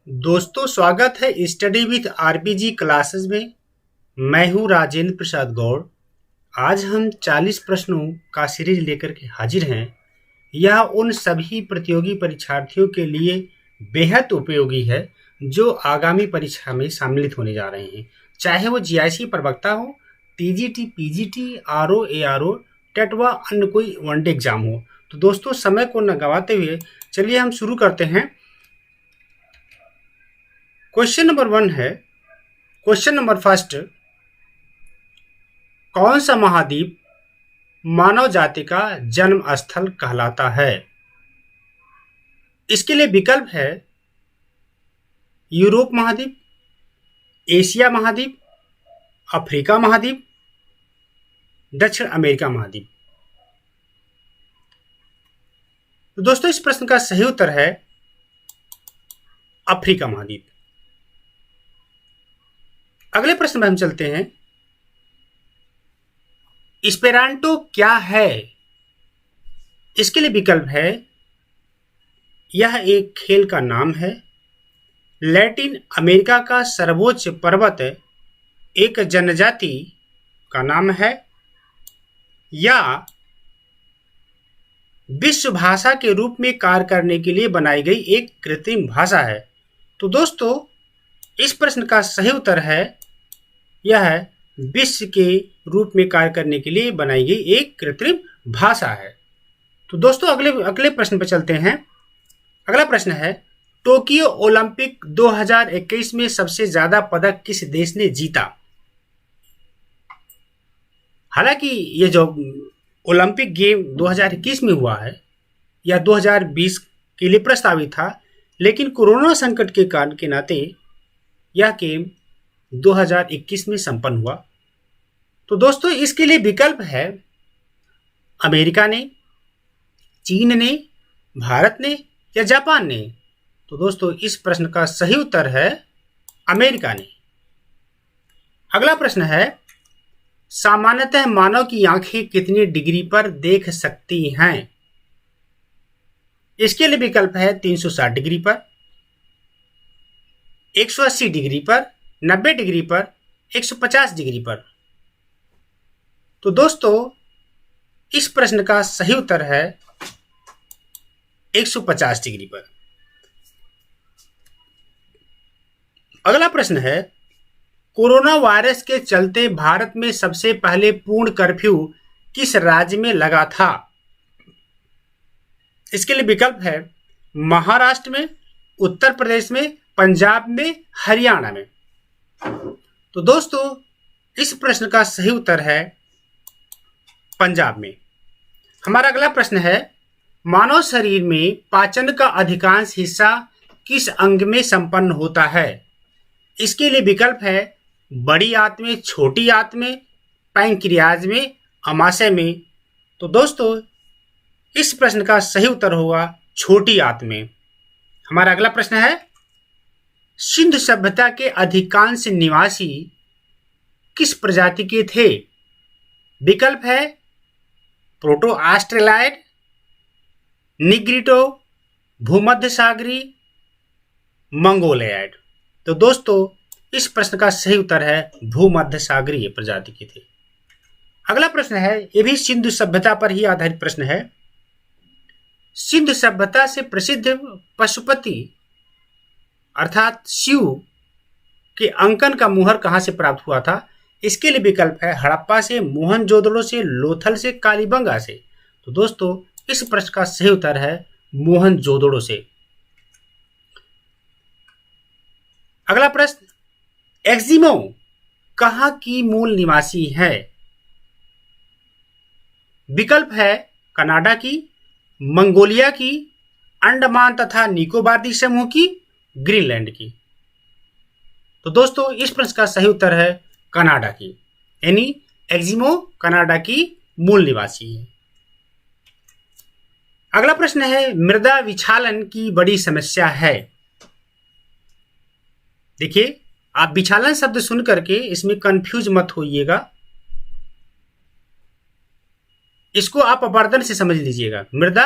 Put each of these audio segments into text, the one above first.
दोस्तों, स्वागत है स्टडी विथ आरपीजी क्लासेस में। मैं हूं राजेंद्र प्रसाद गौड़। आज हम 40 प्रश्नों का सीरीज लेकर के हाजिर हैं। यह उन सभी प्रतियोगी परीक्षार्थियों के लिए बेहद उपयोगी है जो आगामी परीक्षा में सम्मिलित होने जा रहे हैं, चाहे वो जीआईसी प्रवक्ता हो, TGT, PGT, RO, ARO, TET व अन्य कोई वनडे एग्जाम हो। तो दोस्तों, समय को न गंवाते हुए चलिए हम शुरू करते हैं। क्वेश्चन नंबर 1 है। क्वेश्चन नंबर फर्स्ट, कौन सा महाद्वीप मानव जाति का जन्म स्थल कहलाता है? इसके लिए विकल्प है यूरोप महाद्वीप, एशिया महाद्वीप, अफ्रीका महाद्वीप, दक्षिण अमेरिका महाद्वीप। तो दोस्तों, इस प्रश्न का सही उत्तर है अफ्रीका महाद्वीप। अगले प्रश्न में हम चलते हैं। एस्पेरांटो क्या है? इसके लिए विकल्प है यह एक खेल का नाम है, लैटिन अमेरिका का सर्वोच्च पर्वत एक जनजाति का नाम है, या विश्व भाषा के रूप में कार्य करने के लिए बनाई गई एक कृत्रिम भाषा है। तो दोस्तों, इस प्रश्न का सही उत्तर है यह विश्व के रूप में कार्य करने के लिए बनाई गई एक कृत्रिम भाषा है। तो दोस्तों, अगले प्रश्न पर चलते हैं। अगला प्रश्न है, टोक्यो ओलंपिक 2021 में सबसे ज्यादा पदक किस देश ने जीता? हालांकि ये जो ओलंपिक गेम 2021 में हुआ है या 2020 के लिए प्रस्तावित था, लेकिन कोरोना संकट के कारण के नाते यह गेम 2021 में संपन्न हुआ। तो दोस्तों, इसके लिए विकल्प है अमेरिका ने, चीन ने, भारत ने या जापान ने। तो दोस्तों, इस प्रश्न का सही उत्तर है अमेरिका ने। अगला प्रश्न है, सामान्यतः मानव की आंखें कितनी डिग्री पर देख सकती हैं? इसके लिए विकल्प है 360 डिग्री पर, 180 डिग्री पर, 90 डिग्री पर, 150 डिग्री पर। तो दोस्तों, इस प्रश्न का सही उत्तर है 150 डिग्री पर। अगला प्रश्न है, कोरोना वायरस के चलते भारत में सबसे पहले पूर्ण कर्फ्यू किस राज्य में लगा था? इसके लिए विकल्प है महाराष्ट्र में, उत्तर प्रदेश में, पंजाब में, हरियाणा में। तो दोस्तों, इस प्रश्न का सही उत्तर है पंजाब में। हमारा अगला प्रश्न है, मानव शरीर में पाचन का अधिकांश हिस्सा किस अंग में संपन्न होता है? इसके लिए विकल्प है बड़ी आंत में, छोटी आंत में, पैंक्रियाज में, अमाशय में। तो दोस्तों, इस प्रश्न का सही उत्तर होगा छोटी आंत में। हमारा अगला प्रश्न है, सिंधु सभ्यता के अधिकांश निवासी किस प्रजाति के थे? विकल्प है प्रोटो ऑस्ट्रेलॉयड, निग्रिटो, भूमध्य सागरी, मंगोलियाड। तो दोस्तों, इस प्रश्न का सही उत्तर है भूमध्य सागरीय प्रजाति के थे। अगला प्रश्न है, यह भी सिंधु सभ्यता पर ही आधारित प्रश्न है। सिंधु सभ्यता से प्रसिद्ध पशुपति अर्थात शिव के अंकन का मुहर कहां से प्राप्त हुआ था? इसके लिए विकल्प है हड़प्पा से, मोहनजोदड़ो से, लोथल से, कालीबंगा से। तो दोस्तों, इस प्रश्न का सही उत्तर है मोहनजोदड़ो से। अगला प्रश्न, एस्किमो कहां की मूल निवासी है? विकल्प है कनाडा की, मंगोलिया की, अंडमान तथा निकोबार द्वीप समूह की, ग्रीनलैंड की। तो दोस्तों, इस प्रश्न का सही उत्तर है कनाडा की, यानी एस्किमो कनाडा की मूल निवासी है। अगला प्रश्न है, मृदा विक्षालन की बड़ी समस्या है। देखिए, आप विक्षालन शब्द सुन करके इसमें कंफ्यूज मत होइएगा, इसको आप अपवर्तन से समझ लीजिएगा। मृदा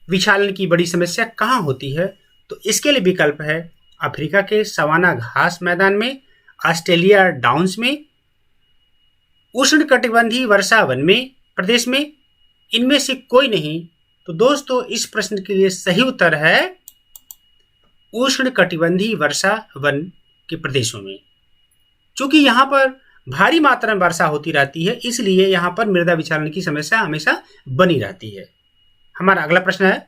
विक्षालन की बड़ी समस्या कहां होती है? तो इसके लिए विकल्प है अफ्रीका के सवाना घास मैदान में, ऑस्ट्रेलिया डाउन्स में, उष्णकटिबंधीय वर्षा वन में प्रदेश में, इनमें से कोई नहीं। तो दोस्तों इस प्रश्न के लिए सही उत्तर है उष्णकटिबंधीय वर्षा वन के प्रदेशों में। चूंकि यहाँ पर भारी मात्रा में वर्षा होती रहती है, इसलिए यहाँ पर मृदा विचलन की समस्या हमेशा बनी रहती है। हमारा अगला प्रश्न है,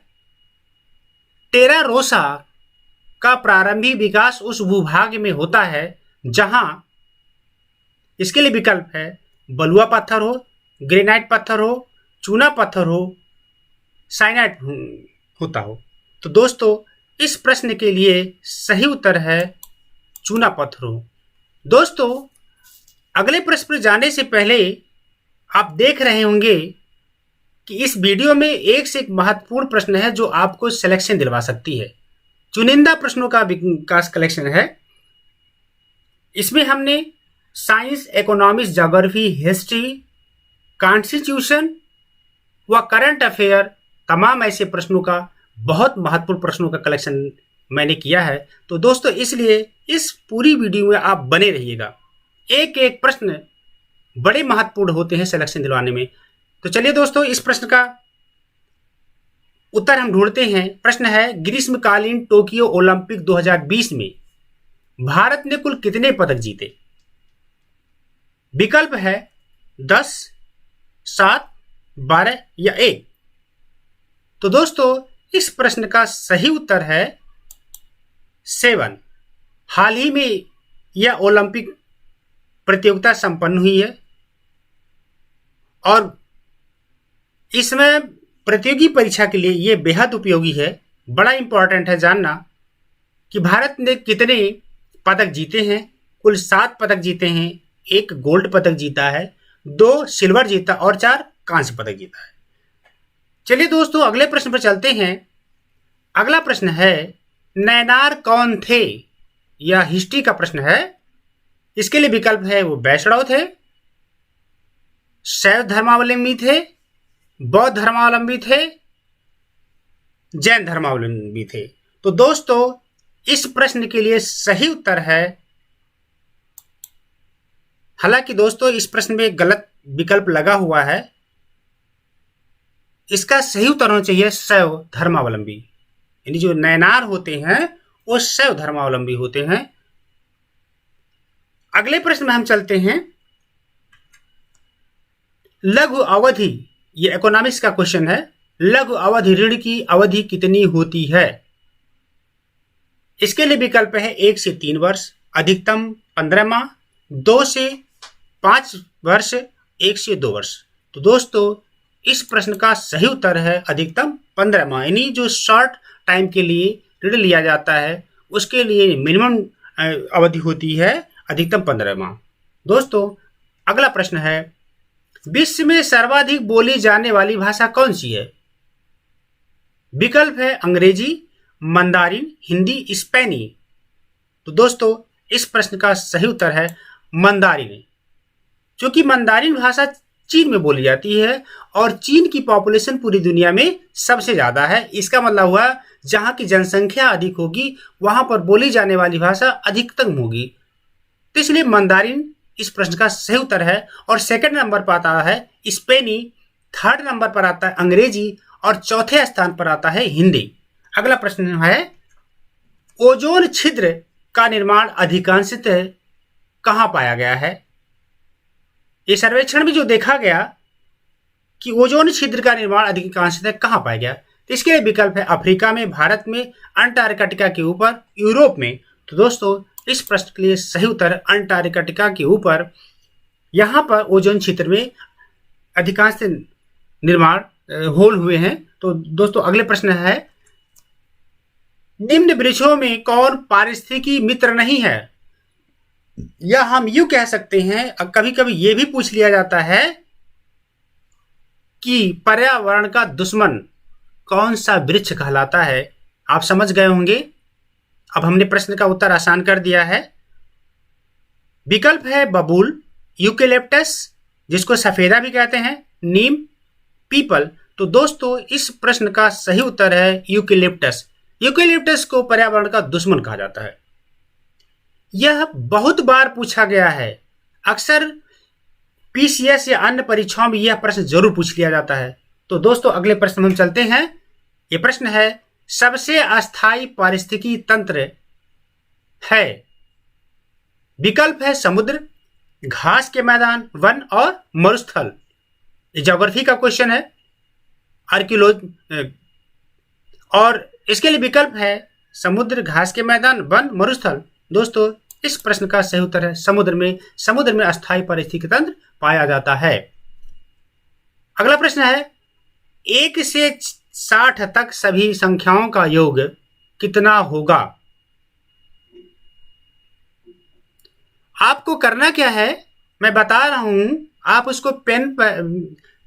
टेरा रोसा का प्रारंभिक विकास उस भूभाग में होता है जहां, इसके लिए विकल्प है बलुआ पत्थर हो, ग्रेनाइट पत्थर हो, चूना पत्थर हो, साइनाइट होता हो। तो दोस्तों इस प्रश्न के लिए सही उत्तर है चूना पत्थर हो। दोस्तों अगले प्रश्न पर जाने से पहले आप देख रहे होंगे कि इस वीडियो में एक से एक महत्वपूर्ण प्रश्न है जो आपको सिलेक्शन दिलवा सकती है। चुनिंदा प्रश्नों का विकास कलेक्शन है। इसमें हमने science, economics, geography, history, constitution व करंट अफेयर, तमाम ऐसे प्रश्नों का, बहुत महत्वपूर्ण प्रश्नों का कलेक्शन मैंने किया है। तो दोस्तों इसलिए इस पूरी वीडियो में आप बने रहिएगा। एक एक प्रश्न बड़े महत्वपूर्ण होते हैं सिलेक्शन दिलवाने में। तो चलिए दोस्तों इस प्रश्न का उत्तर हम ढूंढते हैं। प्रश्न है, ग्रीष्मकालीन टोक्यो ओलंपिक 2020 में भारत ने कुल कितने पदक जीते? विकल्प है 10, 7, 12 या 1। तो दोस्तों इस प्रश्न का सही उत्तर है 7। हाल ही में यह ओलंपिक प्रतियोगिता संपन्न हुई है और इसमें प्रतियोगी परीक्षा के लिए यह बेहद उपयोगी है। बड़ा इंपॉर्टेंट है जानना कि भारत ने कितने पदक जीते हैं। कुल 7 पदक जीते हैं, 1 गोल्ड पदक जीता है, 2 सिल्वर जीता और 4 कांस्य पदक जीता है। चलिए दोस्तों अगले प्रश्न पर चलते हैं। अगला प्रश्न है, नैनार कौन थे? यह हिस्ट्री का प्रश्न है। इसके लिए विकल्प है वो वैष्णव थे, शैव धर्मावलंबी थे, बौद्ध धर्मावलंबी थे, जैन धर्मावलंबी थे। तो दोस्तों इस प्रश्न के लिए सही उत्तर है, हालांकि दोस्तों इस प्रश्न में गलत विकल्प लगा हुआ है। इसका सही उत्तर होना चाहिए शैव धर्मावलंबी। यानी जो नैनार होते हैं वो शैव धर्मावलंबी होते हैं। अगले प्रश्न में हम चलते हैं। लघु अवधि, ये इकोनॉमिक्स का क्वेश्चन है। लघु अवधि ऋण की अवधि कितनी होती है? इसके लिए विकल्प है 1 से 3 वर्ष, अधिकतम 15 माह, 2 से 5 वर्ष, 1 से 2 वर्ष। तो दोस्तों इस प्रश्न का सही उत्तर है अधिकतम 15 माह। यानी जो शॉर्ट टाइम के लिए ऋण लिया जाता है उसके लिए मिनिमम अवधि होती है अधिकतम 15 माह। दोस्तों अगला प्रश्न है, विश्व में सर्वाधिक बोली जाने वाली भाषा कौन सी है? विकल्प है अंग्रेजी, मंदारिन, हिंदी, स्पेनी। तो दोस्तों इस प्रश्न का सही उत्तर है मंदारिन। क्योंकि मंदारिन भाषा चीन में बोली जाती है और चीन की पॉपुलेशन पूरी दुनिया में सबसे ज्यादा है। इसका मतलब हुआ जहां की जनसंख्या अधिक होगी वहां पर बोली जाने वाली भाषा अधिकतम होगी। तो इसलिए मंदारिन इस प्रश्न का सही उत्तर है। और सेकंड नंबर पर आता है स्पेनी, थर्ड नंबर पर आता है अंग्रेजी और चौथे स्थान पर आता है हिंदी। अगला प्रश्न है, ओजोन छिद्र का निर्माण अधिकांशतः कहां पाया गया है? ये सर्वेक्षण में जो देखा गया कि ओजोन छिद्र का निर्माण अधिकांशतः कहां पाया गया, तो इसके लिए विकल्प है अफ्रीका में, भारत में, अंटार्कटिका के ऊपर, यूरोप में। तो दोस्तों इस प्रश्न के लिए सही उत्तर अंटार्कटिका के ऊपर, यहां पर ओजोन क्षेत्र में अधिकांश निर्माण होल हुए हैं। तो दोस्तों अगले प्रश्न है, निम्न वृक्षों में कौन पारिस्थितिकी मित्र नहीं है? या हम यूं कह सकते हैं, कभी कभी यह भी पूछ लिया जाता है कि पर्यावरण का दुश्मन कौन सा वृक्ष कहलाता है। आप समझ गए होंगे। अब हमने प्रश्न का उत्तर आसान कर दिया है। विकल्प है बबूल, यूकेलिप्टस जिसको सफेदा भी कहते हैं, नीम, पीपल। तो दोस्तों इस प्रश्न का सही उत्तर है यूकेलिप्टस। यूकेलिप्टस को पर्यावरण का दुश्मन कहा जाता है। यह बहुत बार पूछा गया है। अक्सर पीसीएस या अन्य परीक्षाओं में यह प्रश्न जरूर पूछ लिया जाता है। तो दोस्तों अगले प्रश्न में हम चलते हैं। ये प्रश्न है, सबसे अस्थायी पारिस्थितिकी तंत्र है। विकल्प है समुद्र, घास के मैदान, वन और मरुस्थल। ये ज्योग्राफी का क्वेश्चन है, आर्कियोलॉजी, और इसके लिए विकल्प है समुद्र, घास के मैदान, वन, मरुस्थल। दोस्तों इस प्रश्न का सही उत्तर है समुद्र में अस्थायी पारिस्थितिकी तंत्र पाया जाता है। अगला प्रश्न है, 1 से 60 तक सभी संख्याओं का योग कितना होगा? आपको करना क्या है, मैं बता रहा हूं, आप उसको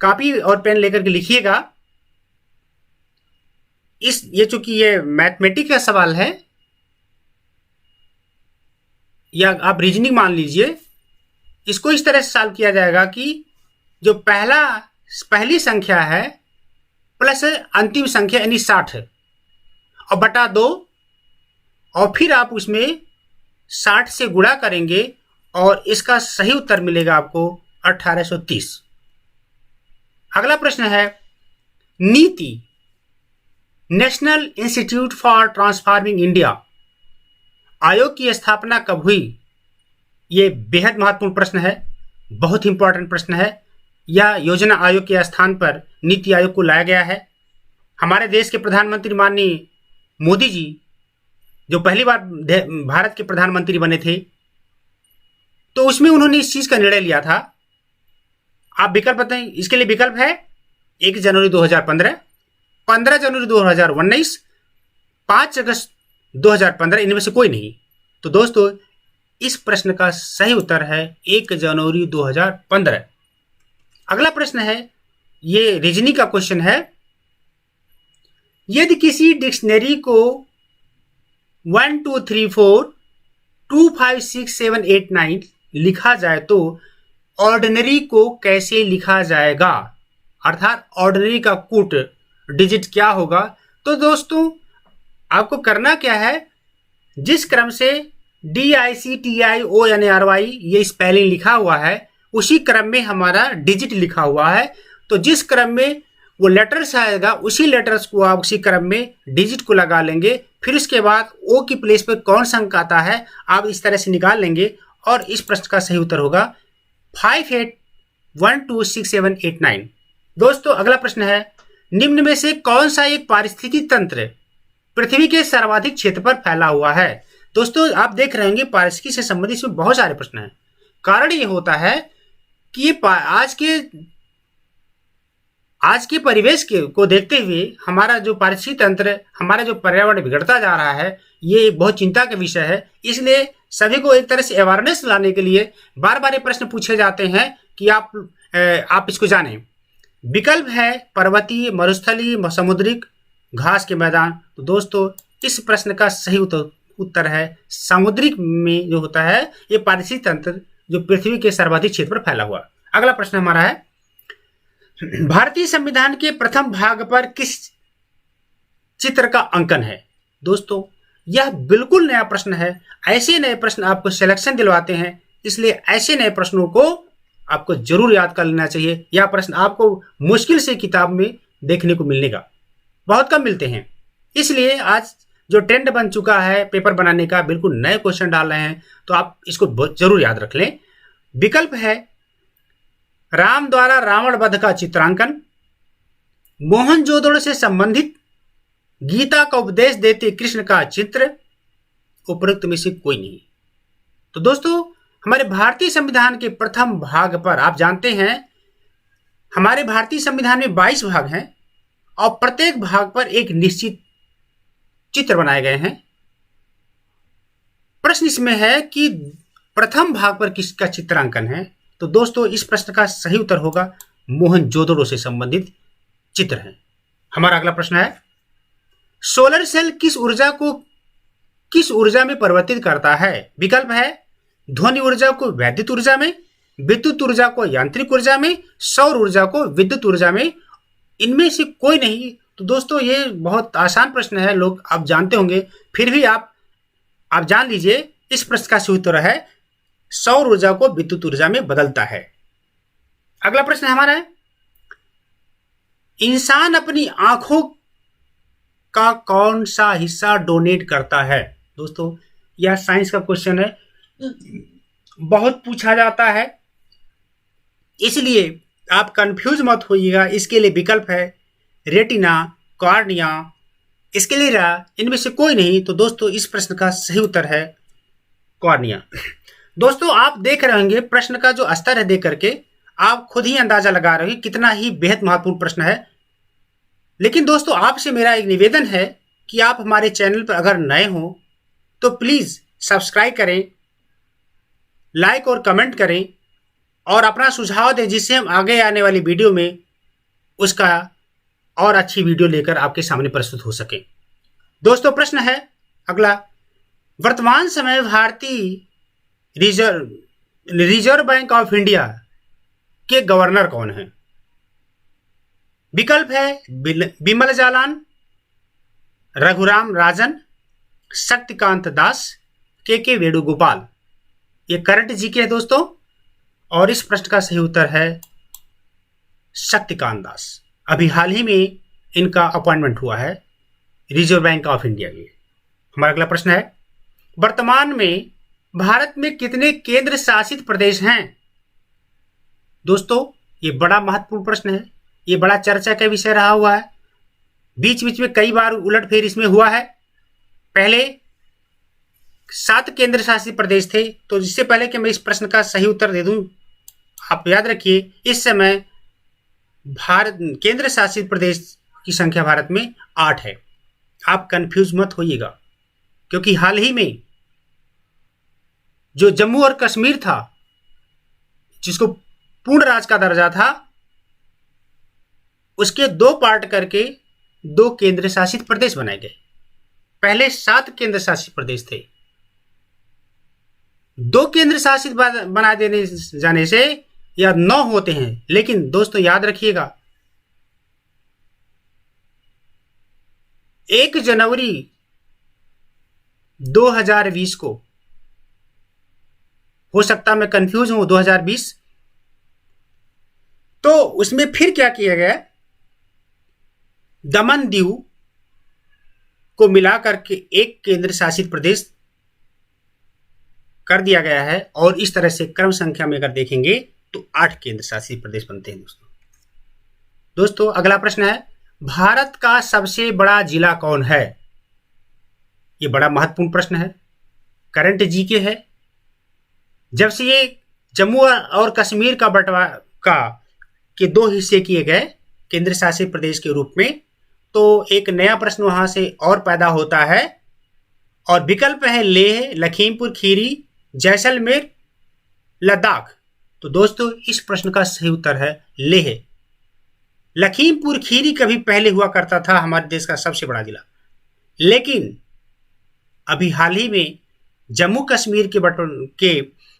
कॉपी और पेन लेकर के लिखिएगा। ये चूंकि ये मैथमेटिक्स का सवाल है, या आप रीजनिंग मान लीजिए, इसको इस तरह से सॉल्व किया जाएगा कि जो पहली संख्या है प्लस अंतिम संख्या यानी 60 और बटा 2, और फिर आप उसमें 60 से गुणा करेंगे और इसका सही उत्तर मिलेगा आपको 1830। अगला प्रश्न है, नीति national institute for transforming India आयोग की स्थापना कब हुई? ये बेहद महत्वपूर्ण प्रश्न है, बहुत इंपॉर्टेंट प्रश्न है। यह योजना आयोग के स्थान पर नीति आयोग को लाया गया है। हमारे देश के प्रधानमंत्री माननीय मोदी जी जो पहली बार भारत के प्रधानमंत्री बने थे, तो उसमें उन्होंने इस चीज का निर्णय लिया था। आप विकल्प बताएं। इसके लिए विकल्प है 1 जनवरी 2015, 15 जनवरी 2019, 5 अगस्त 2015, इनमें से कोई नहीं। तो दोस्तों इस प्रश्न का सही उत्तर है 1 जनवरी 2015। अगला प्रश्न है, ये रीजनिंग का क्वेश्चन है। यदि किसी डिक्शनरी को 1 2 3 4 2 5 6 7 8 9 लिखा जाए तो ऑर्डिनरी को कैसे लिखा जाएगा, अर्थात ऑर्डिनरी का कूट डिजिट क्या होगा? तो दोस्तों आपको करना क्या है, जिस क्रम से DICTIONRY ये स्पेलिंग लिखा हुआ है उसी क्रम में हमारा डिजिट लिखा हुआ है। तो जिस क्रम में वो लेटर्स आएगा उसी लेटर्स को आप उसी क्रम में डिजिट को लगा लेंगे। फिर उसके बाद ओ की प्लेस पे कौन सा अंक आता है आप इस तरह से निकाल लेंगे और इस प्रश्न का सही उत्तर होगा 5 8 1 2 6 7 8 9। दोस्तों अगला प्रश्न है, निम्न में से कौन सा एक पारिस्थितिकी तंत्र पृथ्वी के सर्वाधिक क्षेत्र पर फैला हुआ है? दोस्तों आप देख रहे होंगे पारिस्थितिकी से संबंधित इसमें बहुत सारे प्रश्न हैं। कारण ये होता है कि ये आज के परिवेश को देखते हुए हमारा जो पारिस्थितिकी तंत्र, हमारा जो पर्यावरण बिगड़ता जा रहा है, ये एक बहुत चिंता का विषय है। इसलिए सभी को एक तरह से अवेयरनेस लाने के लिए बार बार ये प्रश्न पूछे जाते हैं कि आप इसको जानें। विकल्प है पर्वतीय, मरुस्थलीय, समुद्रिक, घास के मैदान। तो दोस्तों इस प्रश्न का सही उत्तर है समुद्रिक में जो होता है ये पारिस्थितिकी तंत्र जो पृथ्वी के सर्वाधिक क्षेत्र पर फैला हुआ। अगला प्रश्न हमारा है, भारतीय संविधान के प्रथम भाग पर किस चित्र का अंकन है? दोस्तों यह बिल्कुल नया प्रश्न है। ऐसे नए प्रश्न आपको सिलेक्शन दिलवाते हैं, इसलिए ऐसे नए प्रश्नों को आपको जरूर याद कर लेना चाहिए। यह प्रश्न आपको मुश्किल से किताब में देखने को मिलने का, बहुत कम मिलते हैं। इसलिए आज जो ट्रेंड बन चुका है पेपर बनाने का, बिल्कुल नए क्वेश्चन डाल रहे हैं, तो आप इसको जरूर याद रख लें। विकल्प है राम द्वारा रावण वध का चित्रांकन, मोहनजोदड़ो से संबंधित गीता का उपदेश देते कृष्ण का चित्र, उपरोक्त में से कोई नहीं। तो दोस्तों हमारे भारतीय संविधान के प्रथम भाग पर आप जानते हैं हमारे भारतीय संविधान में 22 भाग हैं और प्रत्येक भाग पर एक निश्चित चित्र बनाए गए हैं। प्रश्न इसमें है कि प्रथम भाग पर किसका चित्रांकन है? तो दोस्तों इस प्रश्न का सही उत्तर होगा मोहनजोदड़ो से संबंधित चित्र है। हमारा अगला प्रश्न है, सोलर सेल किस ऊर्जा में परिवर्तित करता है? विकल्प है ध्वनि ऊर्जा को वैद्युत ऊर्जा में, विद्युत ऊर्जा को यांत्रिक ऊर्जा में, सौर ऊर्जा को विद्युत ऊर्जा में, इनमें से कोई नहीं। तो दोस्तों ये बहुत आसान प्रश्न है, लोग आप जानते होंगे, फिर भी आप जान लीजिए इस प्रश्न का सही उत्तर है सौर ऊर्जा को विद्युत ऊर्जा में बदलता है। अगला प्रश्न हमारा है, इंसान अपनी आंखों का कौन सा हिस्सा डोनेट करता है? दोस्तों यह साइंस का क्वेश्चन है, बहुत पूछा जाता है, इसलिए आप कंफ्यूज मत होइएगा। इसके लिए विकल्प है रेटिना, कॉर्निया, स्क्लेरा, इनमें से कोई नहीं। तो दोस्तों इस प्रश्न का सही उत्तर है कॉर्निया। दोस्तों आप देख रहे होंगे प्रश्न का जो स्तर है, देख करके आप खुद ही अंदाजा लगा रहे हो कितना ही बेहद महत्वपूर्ण प्रश्न है। लेकिन दोस्तों आपसे मेरा एक निवेदन है कि आप हमारे चैनल पर अगर नए हो तो प्लीज सब्सक्राइब करें, लाइक और कमेंट करें और अपना सुझाव दें, जिससे हम आगे आने वाली वीडियो में उसका और अच्छी वीडियो लेकर आपके सामने प्रस्तुत हो सके। दोस्तों प्रश्न है अगला, वर्तमान समय भारतीय रिजर्व बैंक ऑफ इंडिया के गवर्नर कौन है? विकल्प है बिमल जालान, रघुराम राजन, शक्तिकांत दास, के वेणुगोपाल। ये करंट जीके है दोस्तों, और इस प्रश्न का सही उत्तर है शक्तिकांत दास। अभी हाल ही में इनका अपॉइंटमेंट हुआ है रिजर्व बैंक ऑफ इंडिया के। हमारा अगला प्रश्न है, वर्तमान में भारत में कितने केंद्र शासित प्रदेश हैं? दोस्तों ये बड़ा महत्वपूर्ण प्रश्न है, ये बड़ा चर्चा का विषय रहा हुआ है, बीच बीच में कई बार उलटफेर इसमें हुआ है। पहले 7 केंद्र शासित प्रदेश थे, तो इससे पहले कि मैं इस प्रश्न का सही उत्तर दे दूं, आप याद रखिए इस समय भारत केंद्र शासित प्रदेश की संख्या भारत में 8 है। आप कंफ्यूज मत होइएगा, क्योंकि हाल ही में जो जम्मू और कश्मीर था, जिसको पूर्ण राज्य का दर्जा था, उसके 2 पार्ट करके 2 केंद्र शासित प्रदेश बनाए गए। पहले 7 केंद्र शासित प्रदेश थे, 2 केंद्र शासित बना देने जाने से या 9 होते हैं। लेकिन दोस्तों याद रखिएगा 1 जनवरी 2020 को, हो सकता मैं कंफ्यूज हूं, 2020, तो उसमें फिर क्या किया गया, दमन दीव को मिलाकर के 1 केंद्र शासित प्रदेश कर दिया गया है, और इस तरह से क्रम संख्या में अगर देखेंगे तो 8 केंद्र शासित प्रदेश बनते हैं। दोस्तों अगला प्रश्न है, भारत का सबसे बड़ा जिला कौन है? ये बड़ा महत्वपूर्ण प्रश्न है, करंट जीके है। जब से ये जम्मू और कश्मीर का बंटवारा के 2 हिस्से किए गए केंद्र शासित प्रदेश के रूप में, तो एक नया प्रश्न वहां से और पैदा होता है, और विकल्प है लेह, लखीमपुर खीरी, जैसलमेर, लद्दाख। तो दोस्तों इस प्रश्न का सही उत्तर है लेह। लखीमपुर खीरी कभी पहले हुआ करता था हमारे देश का सबसे बड़ा जिला, लेकिन अभी हाल ही में जम्मू कश्मीर के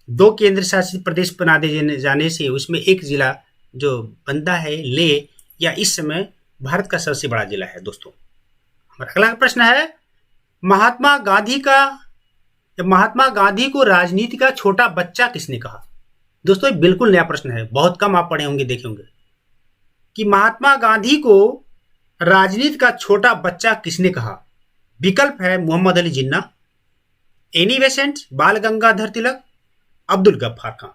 2 केंद्र शासित प्रदेश बना दे जाने से उसमें एक जिला जो बनता है लेह, या इस समय भारत का सबसे बड़ा जिला है। दोस्तों हमारा अगला प्रश्न है, महात्मा गांधी को राजनीति का छोटा बच्चा किसने कहा? दोस्तों बिल्कुल नया प्रश्न है, बहुत कम आप पढ़े होंगे, देखे होंगे कि महात्मा गांधी को राजनीति का छोटा बच्चा किसने कहा। विकल्प है मोहम्मद अली जिन्ना, एनी बेसेंट, बाल गंगाधर तिलक, अब्दुल गफ्फार खान।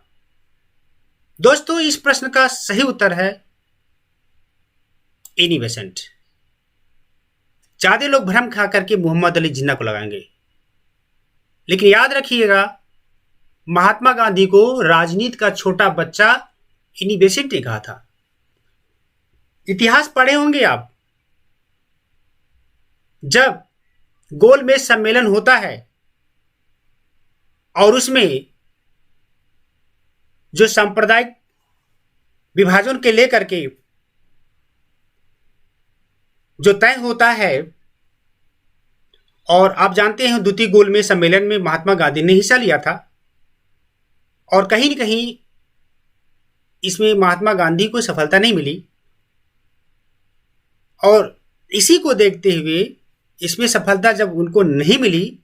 दोस्तों इस प्रश्न का सही उत्तर है एनी बेसेंट। ज्यादा लोग भ्रम खा करके मोहम्मद अली जिन्ना को लगाएंगे, लेकिन याद रखिएगा महात्मा गांधी को राजनीति का छोटा बच्चा एनी बेसेंट ने कहा था। इतिहास पढ़े होंगे आप, जब गोलमेज सम्मेलन होता है और उसमें जो सांप्रदायिक विभाजन के लेकर के जो तय होता है, और आप जानते हैं द्वितीय गोलमेज सम्मेलन में महात्मा गांधी ने हिस्सा लिया था, और कहीं न कहीं इसमें महात्मा गांधी को सफलता नहीं मिली, और इसी को देखते हुए इसमें सफलता जब उनको नहीं मिली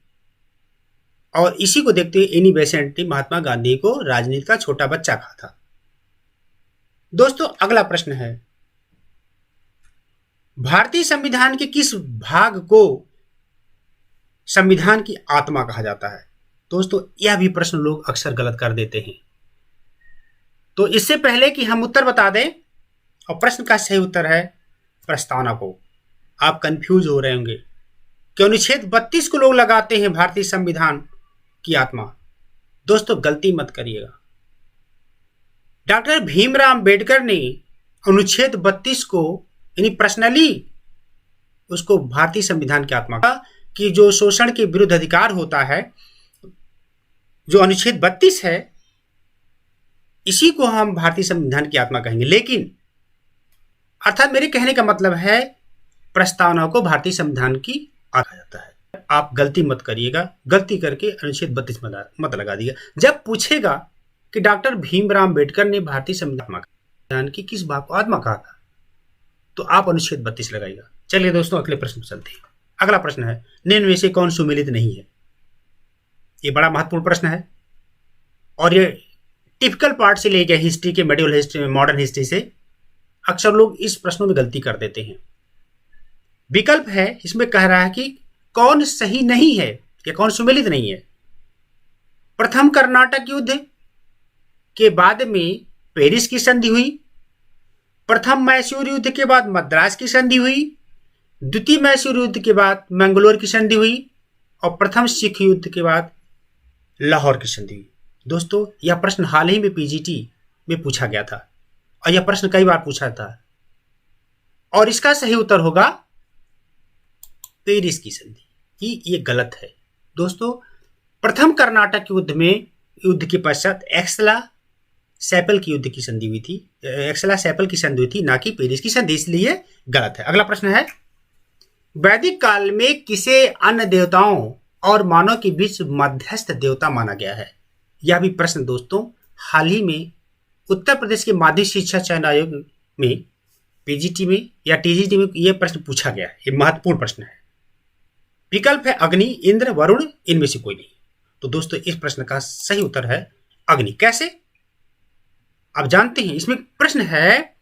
और इसी को देखते हुए एनी बेसेंट ने महात्मा गांधी को राजनीति का छोटा बच्चा कहा था। दोस्तों अगला प्रश्न है, भारतीय संविधान के किस भाग को संविधान की आत्मा कहा जाता है? दोस्तों यह भी प्रश्न लोग अक्सर गलत कर देते हैं। तो इससे पहले कि हम उत्तर बता दें, और प्रश्न का सही उत्तर है प्रस्तावना को। आप कंफ्यूज हो रहे होंगे कि अनुच्छेद 32 को लोग लगाते हैं भारतीय संविधान की आत्मा। दोस्तों गलती मत करिएगा। डॉक्टर भीमराव अंबेडकर ने अनुच्छेद 32 को यानी पर्सनली उसको भारतीय संविधान की आत्मा का, कि जो शोषण के विरुद्ध अधिकार होता है, जो अनुच्छेद 32 है, इसी को हम भारतीय संविधान की आत्मा कहेंगे। लेकिन अर्थात मेरे कहने का मतलब है प्रस्तावना को भारतीय संविधान की आत्मा जाता है। आप गलती मत करिएगा, गलती करके अनुच्छेद 32 मत लगा दिएगा। जब पूछेगा कि डॉक्टर भीमराव अंबेडकर ने भारतीय संविधान की किस भाग को आत्मा कहा था, तो आप अनुच्छेद 32 लगाइएगा। चलिए दोस्तों अगले प्रश्न पर चलते हैं। अगला प्रश्न है, निम्न में से कौन सुमेलित नहीं है? ये बड़ा महत्वपूर्ण प्रश्न है और ये टिपिकल पार्ट से लेके हिस्ट्री के, मेडिवल हिस्ट्री में, मॉडर्न हिस्ट्री से अक्सर लोग इस प्रश्नों में गलती कर देते हैं। विकल्प है, इसमें कह रहा है कि कौन सही नहीं है या कौन सुमेलित नहीं है। प्रथम कर्नाटक युद्ध के बाद में पेरिस की संधि हुई, प्रथम मैसूर युद्ध के बाद मद्रास की संधि हुई, द्वितीय मैसूर युद्ध के बाद मैंगलोर की संधि हुई और प्रथम सिख युद्ध के बाद लाहौर की संधि हुई। दोस्तों यह प्रश्न हाल ही में पीजीटी में पूछा गया था और यह प्रश्न कई बार पूछा था और इसका सही उत्तर होगा पेरिस की संधि। ये गलत है दोस्तों। प्रथम कर्नाटक युद्ध के पश्चात एक्सला सैपल की युद्ध की संधि हुई थी, एक्सला सैपल की संधि हुई थी, ना कि पेरिस की संधि, इसलिए गलत है। अगला प्रश्न है, वैदिक काल में किसे अन्य देवताओं और मानव के बीच मध्यस्थ देवता माना गया है? यह भी प्रश्न दोस्तों हाल ही में उत्तर प्रदेश के माध्यमिक शिक्षा चयन आयोग में, पीजीटी में या टीजीटी में यह प्रश्न पूछा गया है। यह महत्वपूर्ण प्रश्न है। विकल्प है अग्नि, इंद्र, वरुण, इनमें से कोई नहीं। तो दोस्तों इस प्रश्न का सही उत्तर है अग्नि। कैसे? आप जानते हैं, इसमें प्रश्न है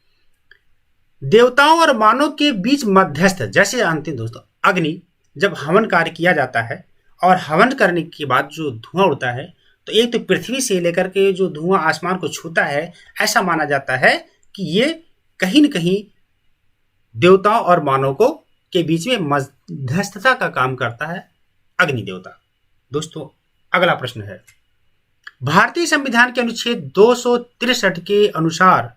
देवताओं और मानव के बीच मध्यस्थ। जैसे जानते हैं दोस्तों, अग्नि जब हवन कार्य किया जाता है और हवन करने के बाद जो धुआं उड़ता है, तो एक तो पृथ्वी से लेकर के जो धुआं आसमान को छूता है, ऐसा माना जाता है कि ये कहीं न कहीं देवताओं और मानव को के बीच में मध्यस्थता का काम करता है अग्नि देवता। दोस्तों अगला प्रश्न है, भारतीय संविधान के अनुच्छेद 263 के अनुसार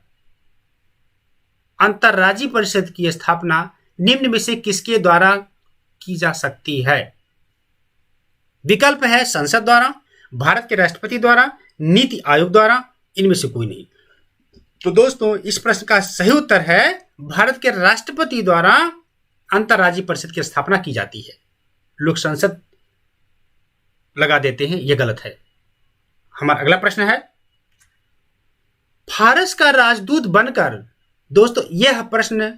अंतर्राज्यीय परिषद की स्थापना निम्न में से किसके द्वारा की जा सकती है? विकल्प है संसद द्वारा, भारत के राष्ट्रपति द्वारा, नीति आयोग द्वारा, इनमें से कोई नहीं। तो दोस्तों इस प्रश्न का सही उत्तर है भारत के राष्ट्रपति द्वारा अंतर्राज्यीय परिषद की स्थापना की जाती है। लोग संसद लगा देते हैं, यह गलत है। हमारा अगला प्रश्न है, फारस का राजदूत बनकर, दोस्तों यह प्रश्न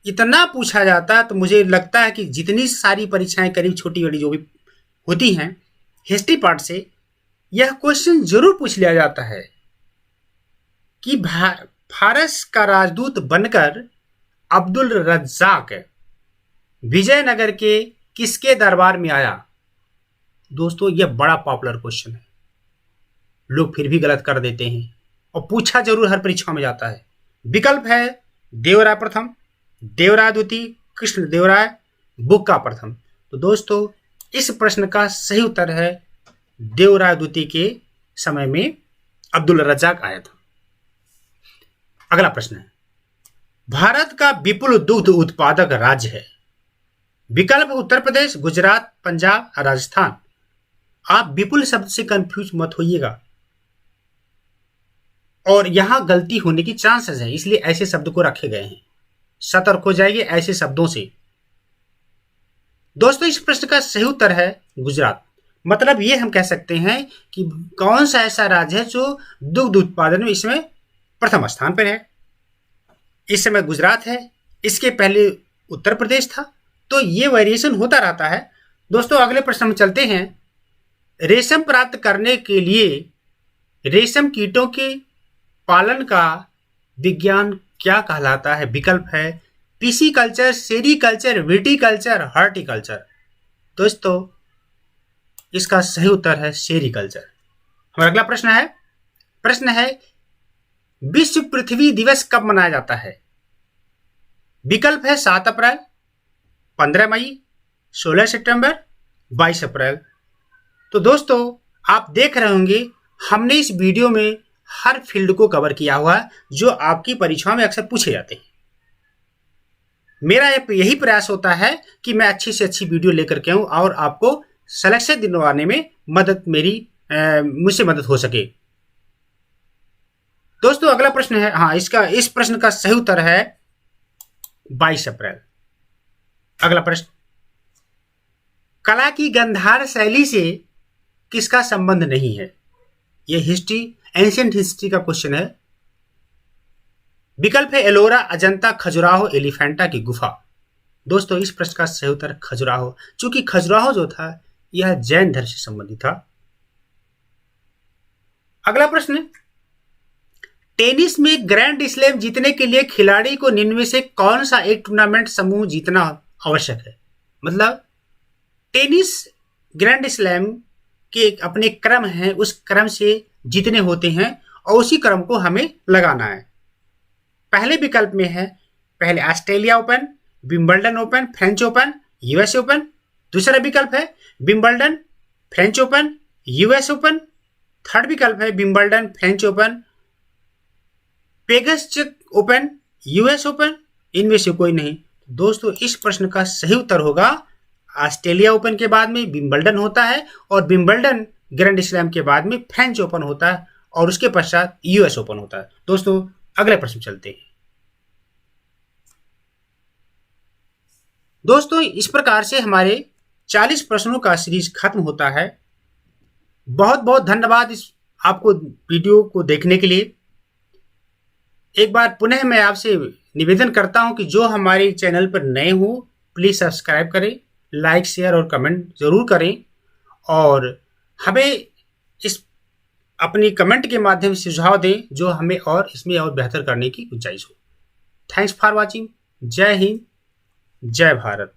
इतना पूछा जाता है तो मुझे लगता है कि जितनी सारी परीक्षाएं करीब छोटी बड़ी जो भी होती हैं हिस्ट्री पार्ट से, यह क्वेश्चन जरूर पूछ लिया जाता है कि फारस का राजदूत बनकर अब्दुल रज्जाक विजयनगर के किसके दरबार में आया? दोस्तों यह बड़ा पॉपुलर क्वेश्चन है, लोग फिर भी गलत कर देते हैं और पूछा जरूर हर परीक्षा में जाता है। विकल्प है देवराय प्रथम, देवराय द्वितीय, कृष्ण देवराय, बुक्का प्रथम। तो दोस्तों इस प्रश्न का सही उत्तर है देवराय द्वितीय के समय में अब्दुल रज्जाक आया था। अगला प्रश्न है, भारत का विपुल दुग्ध उत्पादक राज्य है? विकल्प उत्तर प्रदेश, गुजरात, पंजाब, राजस्थान। आप विपुल शब्द से कंफ्यूज मत होइएगा और यहां गलती होने की चांसेस है, इसलिए ऐसे शब्द को रखे गए हैं। सतर्क हो जाइए ऐसे शब्दों से। दोस्तों इस प्रश्न का सही उत्तर है गुजरात। मतलब ये हम कह सकते हैं कि कौन सा ऐसा राज्य है जो दुग्ध उत्पादन में इसमें प्रथम स्थान पर है। इस समय गुजरात है, इसके पहले उत्तर प्रदेश था, तो ये वेरिएशन होता रहता है। दोस्तों अगले प्रश्न में चलते हैं। रेशम प्राप्त करने के लिए रेशम कीटों के पालन का विज्ञान क्या कहलाता है? विकल्प है पिसीकल्चर, सेरीकल्चर, विटीकल्चर, हॉर्टिकल्चर। दोस्तों इसका सही उत्तर है सेरीकल्चर। हमारा अगला प्रश्न है विश्व पृथ्वी दिवस कब मनाया जाता है? विकल्प है 7 अप्रैल, 15 मई, 16 सितंबर, 22 अप्रैल। तो दोस्तों आप देख रहे होंगे हमने इस वीडियो में हर फील्ड को कवर किया हुआ है जो आपकी परीक्षाओं में अक्सर पूछे जाते हैं। मेरा यही प्रयास होता है कि मैं अच्छी से अच्छी वीडियो लेकर के आऊं और आपको सिलेक्शन दिलवाने में मुझसे मदद हो सके। दोस्तों अगला प्रश्न है, इस प्रश्न का सही उत्तर है 22 अप्रैल। अगला प्रश्न, कला की गंधार शैली से किसका संबंध नहीं है? यह एंशिएंट हिस्ट्री का क्वेश्चन है। विकल्प है एलोरा, अजंता, खजुराहो, एलिफेंटा की गुफा। दोस्तों इस प्रश्न का सही उत्तर खजुराहो, चूंकि खजुराहो जो था यह जैन धर्म से संबंधित था। अगला प्रश्न, टेनिस में ग्रैंड स्लैम जीतने के लिए खिलाड़ी को निम्न में से कौन सा एक टूर्नामेंट समूह जीतना आवश्यक है? मतलब टेनिस ग्रैंड स्लैम के अपने क्रम हैं, उस क्रम से जीतने होते हैं और उसी क्रम को हमें लगाना है। पहले विकल्प में है पहले Australia open, Wimbledon open, French open, US open. दूसरा विकल्प है Wimbledon, French open, US open. Third विकल्प है विंबलडन, फ्रेंच ओपन, पेगस ओपन, यूएस ओपन। इनमें से कोई नहीं। दोस्तों इस प्रश्न का सही उत्तर होगा ऑस्ट्रेलिया ओपन के बाद में विंबलडन होता है और विंबलडन ग्रैंड स्लैम के बाद में फ्रेंच ओपन होता है और उसके पश्चात यूएस ओपन होता है। दोस्तों अगले प्रश्न चलते हैं। दोस्तों इस प्रकार से हमारे 40 प्रश्नों का सीरीज खत्म होता है। बहुत बहुत धन्यवाद इस आपको वीडियो को देखने के लिए। एक बार पुनः मैं आपसे निवेदन करता हूं कि जो हमारे चैनल पर नए हो प्लीज सब्सक्राइब करें, लाइक, शेयर और कमेंट जरूर करें और हमें इस अपनी कमेंट के माध्यम से सुझाव दें जो हमें और इसमें और बेहतर करने की गुंजाइश हो। Thanks for watching. जय हिंद, जय भारत।